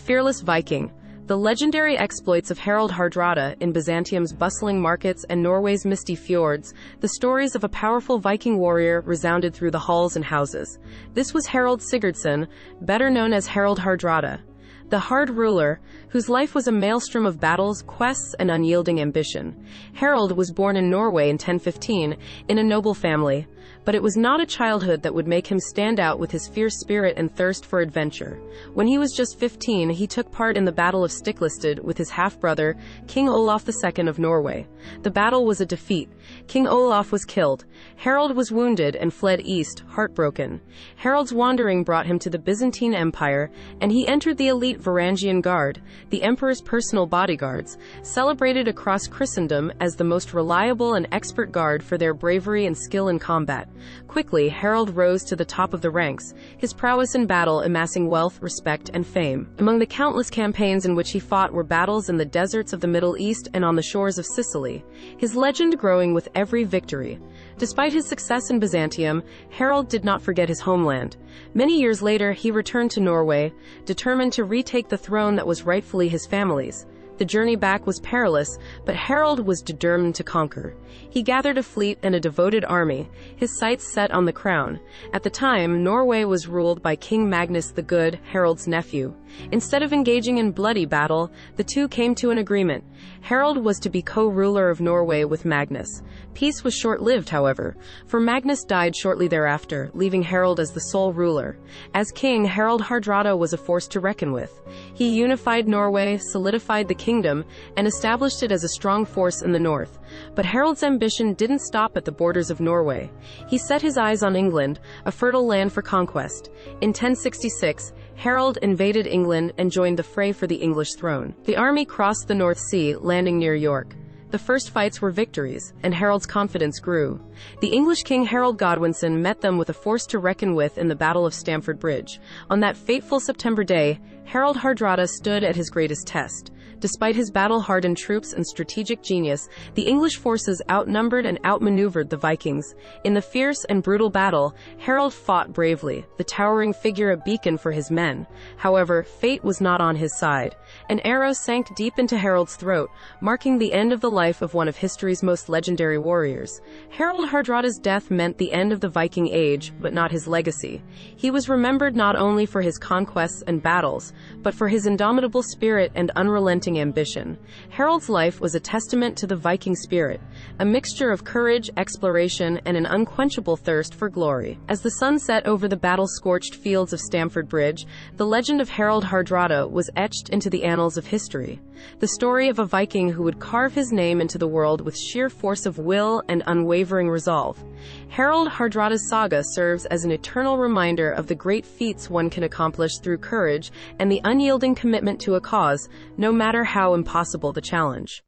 Fearless Viking. The legendary exploits of Harald Hardrada in Byzantium's bustling markets and Norway's misty fjords, the stories of a powerful Viking warrior resounded through the halls and houses. This was Harald Sigurdsson, better known as Harald Hardrada, the hard ruler, whose life was a maelstrom of battles, quests, and unyielding ambition. Harald was born in Norway in 1015, in a noble family, but it was not a childhood that would make him stand out with his fierce spirit and thirst for adventure. When he was just 15, he took part in the Battle of Stamford with his half-brother, King Olaf II of Norway. The battle was a defeat. King Olaf was killed. Harald was wounded and fled east, heartbroken. Harald's wandering brought him to the Byzantine Empire, and he entered the elite Varangian Guard, the emperor's personal bodyguards, celebrated across Christendom as the most reliable and expert guard for their bravery and skill in combat. Quickly, Harald rose to the top of the ranks, his prowess in battle amassing wealth, respect, and fame. Among the countless campaigns in which he fought were battles in the deserts of the Middle East and on the shores of Sicily, his legend growing with every victory. Despite his success in Byzantium, Harald did not forget his homeland. Many years later, he returned to Norway, determined to retake the throne that was rightfully his family's. The journey back was perilous, but Harald was determined to conquer. He gathered a fleet and a devoted army, his sights set on the crown. At the time, Norway was ruled by King Magnus the Good, Harald's nephew. Instead of engaging in bloody battle, the two came to an agreement. Harald was to be co-ruler of Norway with Magnus. Peace was short-lived, however, for Magnus died shortly thereafter, leaving Harald as the sole ruler. As king, Harald Hardrada was a force to reckon with. He unified Norway, solidified the kingdom, and established it as a strong force in the north. But Harald's ambition didn't stop at the borders of Norway. He set his eyes on England, a fertile land for conquest. In 1066, Harald invaded England and joined the fray for the English throne. The army crossed the North Sea, landing near York. The first fights were victories, and Harald's confidence grew. The English king Harald Godwinson met them with a force to reckon with in the Battle of Stamford Bridge. On that fateful September day, Harald Hardrada stood at his greatest test. Despite his battle-hardened troops and strategic genius, the English forces outnumbered and outmaneuvered the Vikings. In the fierce and brutal battle, Harald fought bravely, the towering figure a beacon for his men. However, fate was not on his side. An arrow sank deep into Harald's throat, marking the end of the life of one of history's most legendary warriors. Harald Hardrada's death meant the end of the Viking Age, but not his legacy. He was remembered not only for his conquests and battles, but for his indomitable spirit and unrelenting ambition. Harald's life was a testament to the Viking spirit, a mixture of courage, exploration, and an unquenchable thirst for glory. As the sun set over the battle-scorched fields of Stamford Bridge, the legend of Harald Hardrada was etched into the annals of history. The story of a Viking who would carve his name into the world with sheer force of will and unwavering resolve. Harald Hardrada's saga serves as an eternal reminder of the great feats one can accomplish through courage and the unyielding commitment to a cause, no matter how impossible the challenge.